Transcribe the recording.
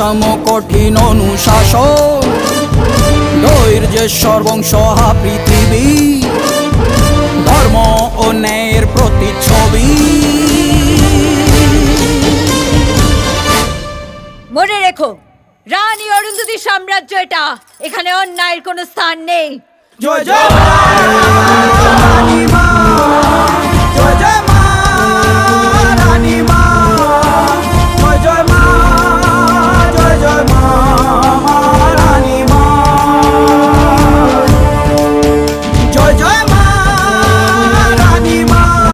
বৈষম্য কঠিন অনুশাসন, ধৈর্যেশ্বর বংশহা পৃথিবী, ধর্ম ও ন্যায়ের প্রতিচ্ছবি। মনে রেখো, রানী অরুন্ধতির সাম্রাজ্য এটা, এখানে অন্যায়ের কোনো স্থান নেই। জয় জয়